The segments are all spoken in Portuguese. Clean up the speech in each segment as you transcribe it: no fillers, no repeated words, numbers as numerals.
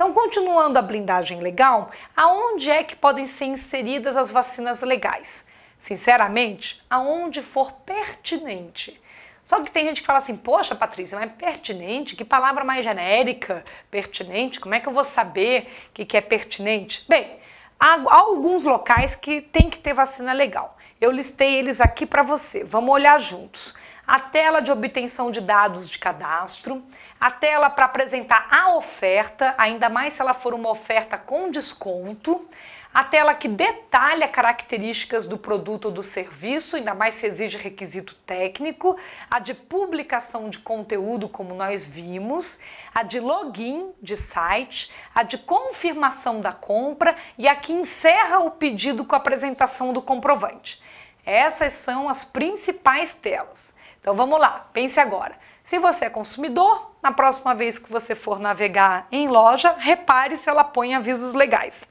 Então, continuando a blindagem legal, aonde é que podem ser inseridas as vacinas legais? Sinceramente, aonde for pertinente. Só que tem gente que fala assim, poxa, Patrícia, mas pertinente? Que palavra mais genérica? Pertinente? Como é que eu vou saber o que é pertinente? Bem, há alguns locais que tem que ter vacina legal. Eu listei eles aqui para você. Vamos olhar juntos. A tela de obtenção de dados de cadastro, a tela para apresentar a oferta, ainda mais se ela for uma oferta com desconto, a tela que detalha características do produto ou do serviço, ainda mais se exige requisito técnico, a de publicação de conteúdo, como nós vimos, a de login de site, a de confirmação da compra e a que encerra o pedido com a apresentação do comprovante. Essas são as principais telas. Então vamos lá, pense agora. Se você é consumidor, na próxima vez que você for navegar em loja, repare se ela põe avisos legais.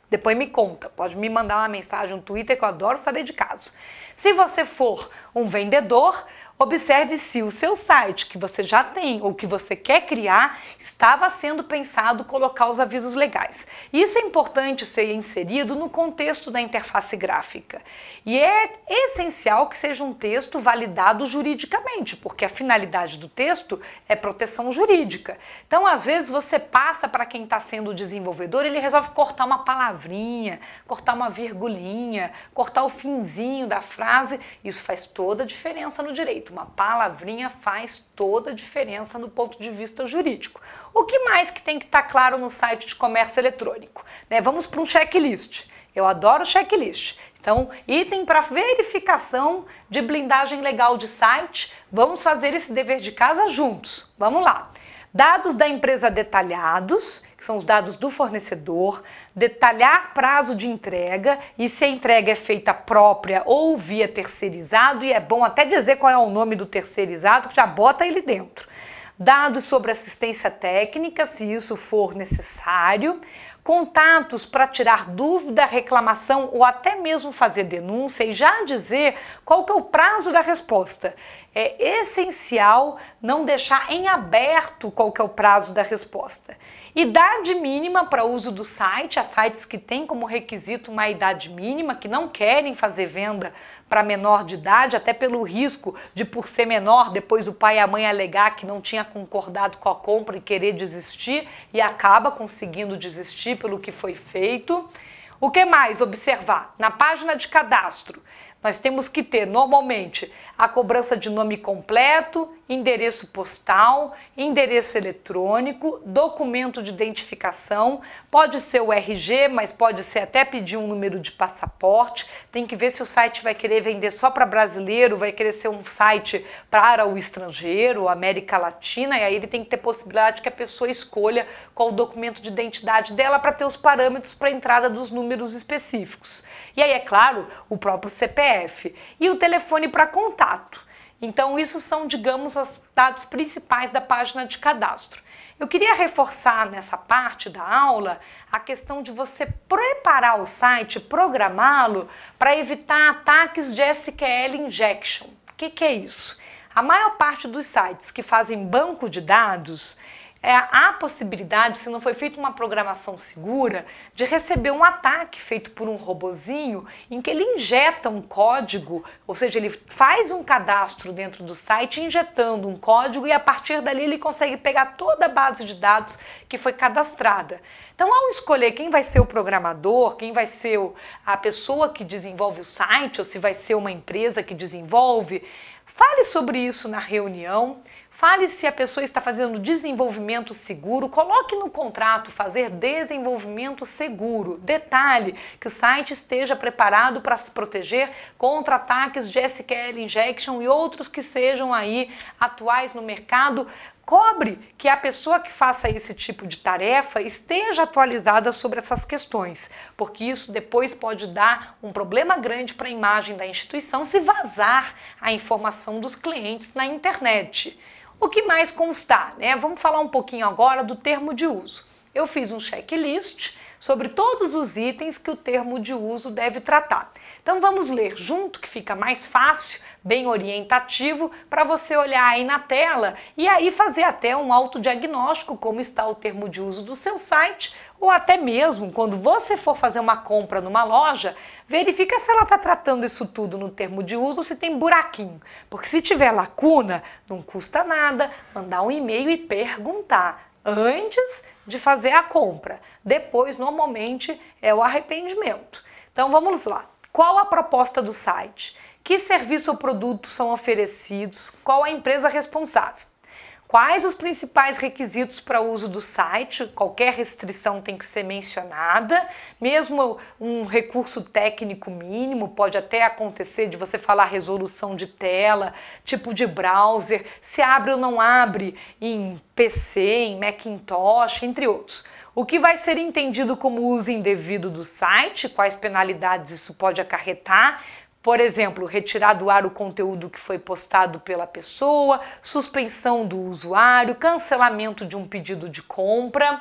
Depois me conta, pode me mandar uma mensagem no Twitter que eu adoro saber de caso. Se você for um vendedor, observe se o seu site que você já tem ou que você quer criar estava sendo pensado colocar os avisos legais. Isso é importante ser inserido no contexto da interface gráfica. E é essencial que seja um texto validado juridicamente, porque a finalidade do texto é proteção jurídica. Então, às vezes, você passa para quem está sendo o desenvolvedor, ele resolve cortar uma palavrinha, cortar uma virgulinha, cortar o finzinho da frase. Isso faz toda a diferença no direito. Uma palavrinha faz toda a diferença do ponto de vista jurídico. O que mais que tem que estar claro no site de comércio eletrônico? Vamos para um checklist. Eu adoro checklist. Então, item para verificação de blindagem legal de site. Vamos fazer esse dever de casa juntos. Vamos lá. Dados da empresa detalhados, que são os dados do fornecedor, detalhar prazo de entrega e se a entrega é feita própria ou via terceirizado, e é bom até dizer qual é o nome do terceirizado, que já bota ele dentro. Dados sobre assistência técnica, se isso for necessário, contatos para tirar dúvida, reclamação ou até mesmo fazer denúncia e já dizer qual que é o prazo da resposta. É essencial não deixar em aberto qual que é o prazo da resposta. Idade mínima para uso do site, há sites que têm como requisito uma idade mínima, que não querem fazer venda para menor de idade, até pelo risco de, por ser menor, depois o pai e a mãe alegar que não tinha concordado com a compra e querer desistir, e acaba conseguindo desistir pelo que foi feito. O que mais observar? Na página de cadastro, nós temos que ter, normalmente, a cobrança de nome completo, endereço postal, endereço eletrônico, documento de identificação, pode ser o RG, mas pode ser até pedir um número de passaporte. Tem que ver se o site vai querer vender só para brasileiro, vai querer ser um site para o estrangeiro, América Latina, e aí ele tem que ter possibilidade que a pessoa escolha qual o documento de identidade dela para ter os parâmetros para a entrada dos números específicos. E aí, é claro, o próprio CPF e o telefone para contato. Então, isso são, digamos, os dados principais da página de cadastro. Eu queria reforçar nessa parte da aula a questão de você preparar o site, programá-lo para evitar ataques de SQL injection. O que é isso? A maior parte dos sites que fazem banco de dados, há a possibilidade, se não foi feita uma programação segura, de receber um ataque feito por um robozinho em que ele injeta um código, ou seja, ele faz um cadastro dentro do site injetando um código e a partir dali ele consegue pegar toda a base de dados que foi cadastrada. Então, ao escolher quem vai ser o programador, quem vai ser a pessoa que desenvolve o site, ou se vai ser uma empresa que desenvolve, fale sobre isso na reunião. Fale se a pessoa está fazendo desenvolvimento seguro, coloque no contrato fazer desenvolvimento seguro. Detalhe que o site esteja preparado para se proteger contra ataques de SQL injection e outros que sejam aí atuais no mercado. Cobre que a pessoa que faça esse tipo de tarefa esteja atualizada sobre essas questões, porque isso depois pode dar um problema grande para a imagem da instituição se vazar a informação dos clientes na internet. O que mais constar, né? Vamos falar um pouquinho agora do termo de uso. Eu fiz um checklist sobre todos os itens que o termo de uso deve tratar. Então vamos ler junto, que fica mais fácil, bem orientativo para você olhar aí na tela e aí fazer até um autodiagnóstico como está o termo de uso do seu site, ou até mesmo quando você for fazer uma compra numa loja, verifica se ela está tratando isso tudo no termo de uso ou se tem buraquinho, porque se tiver lacuna, não custa nada mandar um e-mail e perguntar antes de fazer a compra. Depois, normalmente, é o arrependimento. Então, vamos lá. Qual a proposta do site? Que serviço ou produto são oferecidos? Qual a empresa responsável? Quais os principais requisitos para o uso do site? Qualquer restrição tem que ser mencionada, mesmo um recurso técnico mínimo, pode até acontecer de você falar resolução de tela, tipo de browser, se abre ou não abre em PC, em Macintosh, entre outros. O que vai ser entendido como uso indevido do site, quais penalidades isso pode acarretar. Por exemplo, retirar do ar o conteúdo que foi postado pela pessoa, suspensão do usuário, cancelamento de um pedido de compra.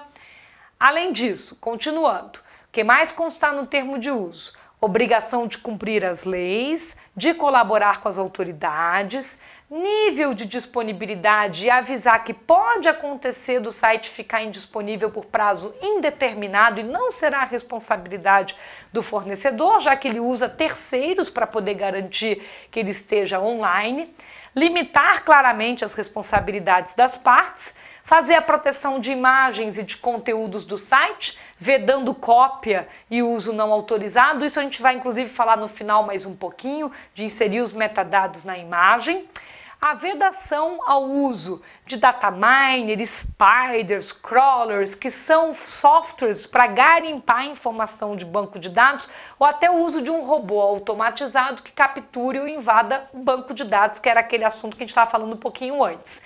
Além disso, continuando, o que mais constar no termo de uso? Obrigação de cumprir as leis, de colaborar com as autoridades, nível de disponibilidade e avisar que pode acontecer do site ficar indisponível por prazo indeterminado e não será a responsabilidade do fornecedor, já que ele usa terceiros para poder garantir que ele esteja online, limitar claramente as responsabilidades das partes, fazer a proteção de imagens e de conteúdos do site, vedando cópia e uso não autorizado. Isso a gente vai inclusive falar no final mais um pouquinho, de inserir os metadados na imagem. A vedação ao uso de data miner, spiders, crawlers, que são softwares para garimpar informação de banco de dados, ou até o uso de um robô automatizado que capture ou invada o banco de dados, que era aquele assunto que a gente estava falando um pouquinho antes.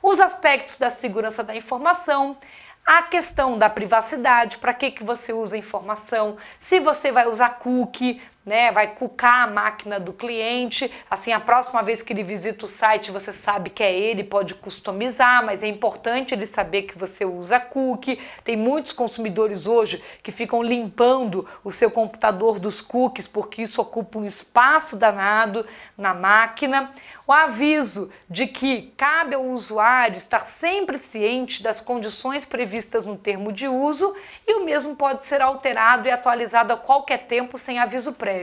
Os aspectos da segurança da informação, a questão da privacidade, para que você usa a informação, se você vai usar cookie, né, vai cucar a máquina do cliente, assim a próxima vez que ele visita o site você sabe que é ele, pode customizar, mas é importante ele saber que você usa cookie. Tem muitos consumidores hoje que ficam limpando o seu computador dos cookies porque isso ocupa um espaço danado na máquina. O aviso de que cabe ao usuário estar sempre ciente das condições previstas no termo de uso e o mesmo pode ser alterado e atualizado a qualquer tempo sem aviso prévio.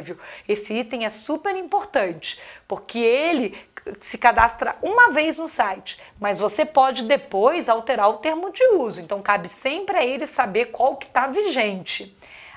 Esse item é super importante, porque ele se cadastra uma vez no site, mas você pode depois alterar o termo de uso, então cabe sempre a ele saber qual que está vigente.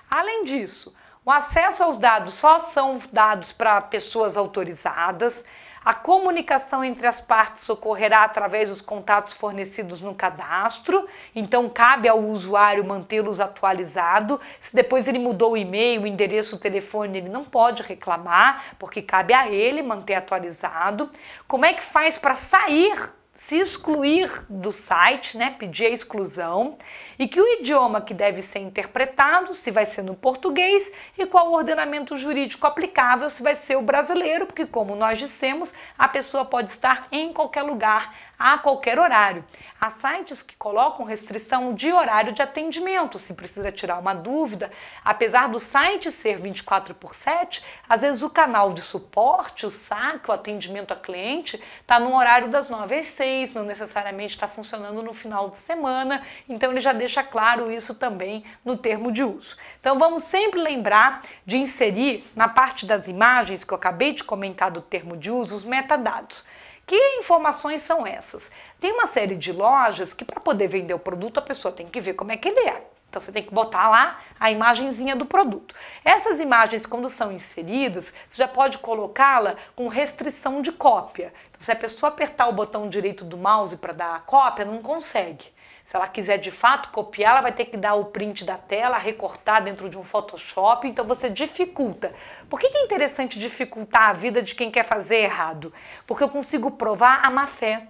Além disso, o acesso aos dados só são dados para pessoas autorizadas. A comunicação entre as partes ocorrerá através dos contatos fornecidos no cadastro, então cabe ao usuário mantê-los atualizados. Se depois ele mudou o e-mail, o endereço, o telefone, ele não pode reclamar, porque cabe a ele manter atualizado. Como é que faz para sair, se excluir do site, né? Pedir a exclusão, e que o idioma que deve ser interpretado, se vai ser no português, e qual o ordenamento jurídico aplicável, se vai ser o brasileiro, porque como nós dissemos, a pessoa pode estar em qualquer lugar, a qualquer horário. Há sites que colocam restrição de horário de atendimento, se precisa tirar uma dúvida, apesar do site ser 24/7, às vezes o canal de suporte, o saque, o atendimento a cliente, está no horário das 9 às 6, não necessariamente está funcionando no final de semana, então ele já deixa claro isso também no termo de uso. Então vamos sempre lembrar de inserir na parte das imagens que eu acabei de comentar do termo de uso, os metadados. Que informações são essas? Tem uma série de lojas que para poder vender o produto a pessoa tem que ver como é que ele é. Então você tem que botar lá a imagenzinha do produto. Essas imagens, quando são inseridas, você já pode colocá-la com restrição de cópia. Então, se a pessoa apertar o botão direito do mouse para dar a cópia, não consegue. Se ela quiser de fato copiar, ela vai ter que dar o print da tela, recortar dentro de um Photoshop, então você dificulta. Por que é interessante dificultar a vida de quem quer fazer errado? Porque eu consigo provar a má fé.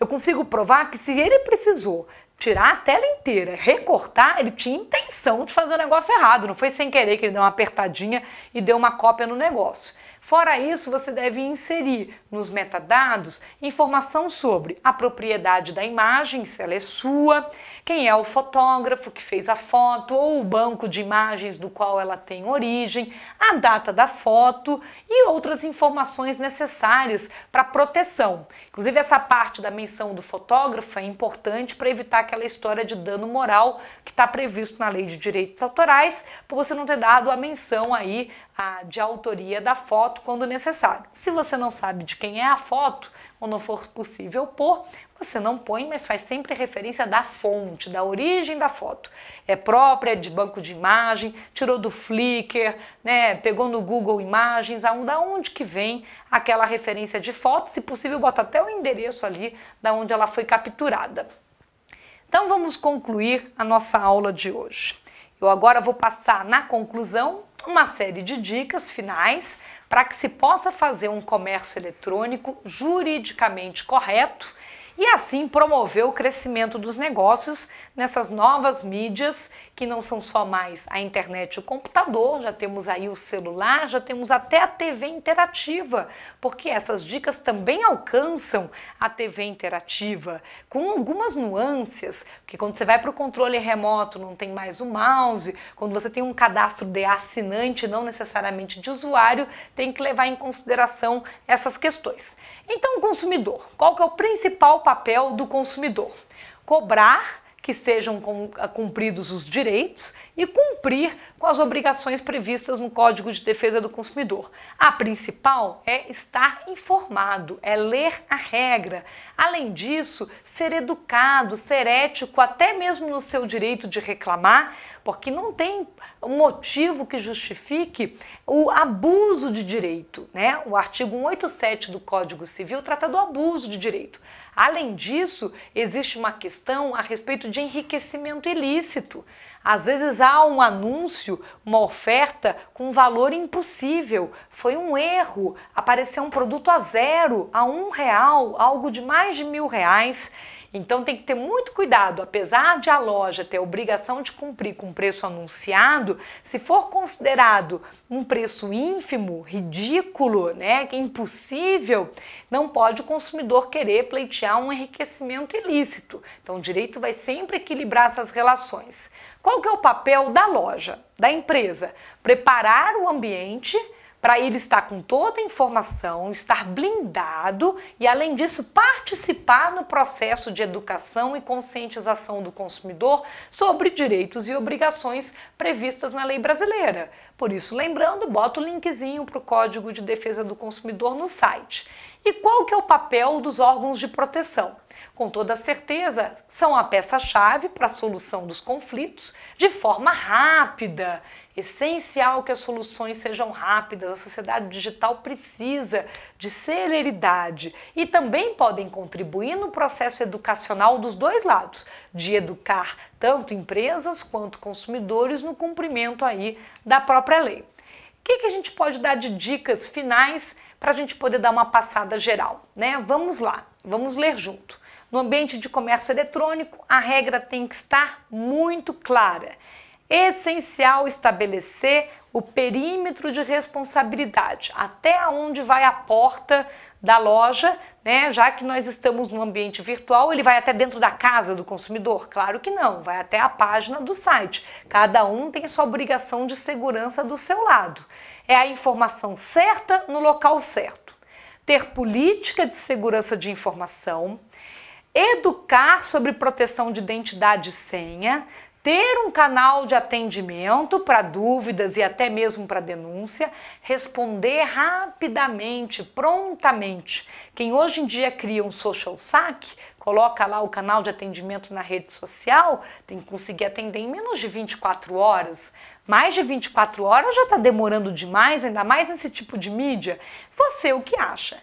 Eu consigo provar que se ele precisou tirar a tela inteira, recortar, ele tinha intenção de fazer o negócio errado, não foi sem querer que ele deu uma apertadinha e deu uma cópia no negócio. Fora isso, você deve inserir nos metadados informação sobre a propriedade da imagem, se ela é sua, quem é o fotógrafo que fez a foto ou o banco de imagens do qual ela tem origem, a data da foto e outras informações necessárias para proteção. Inclusive, essa parte da menção do fotógrafo é importante para evitar aquela história de dano moral que está previsto na Lei de Direitos Autorais, por você não ter dado a menção aí de autoria da foto quando necessário. Se você não sabe de quem é a foto, ou não for possível pôr, você não põe, mas faz sempre referência da fonte, da origem da foto. É própria, é de banco de imagem, tirou do Flickr, né, pegou no Google Imagens, da onde que vem aquela referência de foto, se possível bota até o endereço ali da onde ela foi capturada. Então vamos concluir a nossa aula de hoje. Eu agora vou passar na conclusão uma série de dicas finais para que se possa fazer um comércio eletrônico juridicamente correto e assim promover o crescimento dos negócios nessas novas mídias que não são só mais a internet e o computador, já temos aí o celular, já temos até a TV interativa, porque essas dicas também alcançam a TV interativa, com algumas nuances, porque quando você vai para o controle remoto não tem mais o mouse, quando você tem um cadastro de assinante, não necessariamente de usuário, tem que levar em consideração essas questões. Então, consumidor, qual que é o principal papel do consumidor? Cobrar que sejam cumpridos os direitos e cumprir com as obrigações previstas no Código de Defesa do Consumidor. A principal é estar informado, é ler a regra. Além disso, ser educado, ser ético, até mesmo no seu direito de reclamar, porque não tem um motivo que justifique o abuso de direito, né? O artigo 187 do Código Civil trata do abuso de direito. Além disso, existe uma questão a respeito de enriquecimento ilícito. Às vezes há um anúncio, uma oferta com valor impossível. Foi um erro, apareceu um produto a zero, a R$1, algo de mais de R$1.000. Então tem que ter muito cuidado, apesar de a loja ter a obrigação de cumprir com o preço anunciado, se for considerado um preço ínfimo, ridículo, né, impossível, não pode o consumidor querer pleitear um enriquecimento ilícito. Então o direito vai sempre equilibrar essas relações. Qual que é o papel da loja, da empresa? Preparar o ambiente para ele estar com toda a informação, estar blindado e, além disso, participar no processo de educação e conscientização do consumidor sobre direitos e obrigações previstas na lei brasileira. Por isso, lembrando, bota o linkzinho para o Código de Defesa do Consumidor no site. E qual que é o papel dos órgãos de proteção? Com toda certeza, são a peça-chave para a solução dos conflitos de forma rápida. Essencial que as soluções sejam rápidas, a sociedade digital precisa de celeridade e também podem contribuir no processo educacional dos dois lados, de educar tanto empresas quanto consumidores no cumprimento aí da própria lei. O que a gente pode dar de dicas finais para a gente poder dar uma passada geral, né? Vamos lá, vamos ler junto. No ambiente de comércio eletrônico, a regra tem que estar muito clara. Essencial estabelecer o perímetro de responsabilidade, até onde vai a porta da loja, né? Já que nós estamos no ambiente virtual, ele vai até dentro da casa do consumidor? Claro que não, vai até a página do site. Cada um tem sua obrigação de segurança do seu lado. É a informação certa no local certo. Ter política de segurança de informação, educar sobre proteção de identidade e senha, ter um canal de atendimento para dúvidas e até mesmo para denúncia, responder rapidamente, prontamente. Quem hoje em dia cria um social saque, coloca lá o canal de atendimento na rede social, tem que conseguir atender em menos de 24 horas. Mais de 24 horas já está demorando demais, ainda mais nesse tipo de mídia. Você, o que acha?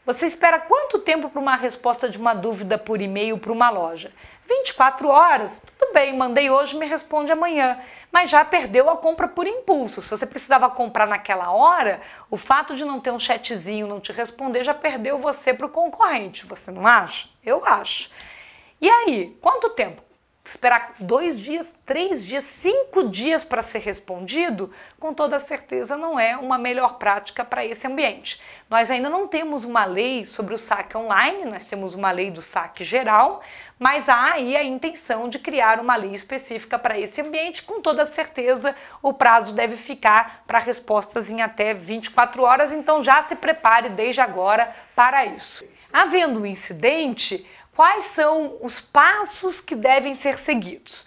Você espera quanto tempo para uma resposta de uma dúvida por e-mail para uma loja? 24 horas? Tudo bem, mandei hoje, me responde amanhã. Mas já perdeu a compra por impulso. Se você precisava comprar naquela hora, o fato de não ter um chatzinho, não te responder, já perdeu você para o concorrente. Você não acha? Eu acho. E aí, quanto tempo? esperar 2 dias, 3 dias, 5 dias para ser respondido, com toda certeza não é uma melhor prática para esse ambiente. Nós ainda não temos uma lei sobre o saque online, nós temos uma lei do saque geral, mas há aí a intenção de criar uma lei específica para esse ambiente. Com toda certeza o prazo deve ficar para respostas em até 24 horas, então já se prepare desde agora para isso. Havendo um incidente, quais são os passos que devem ser seguidos?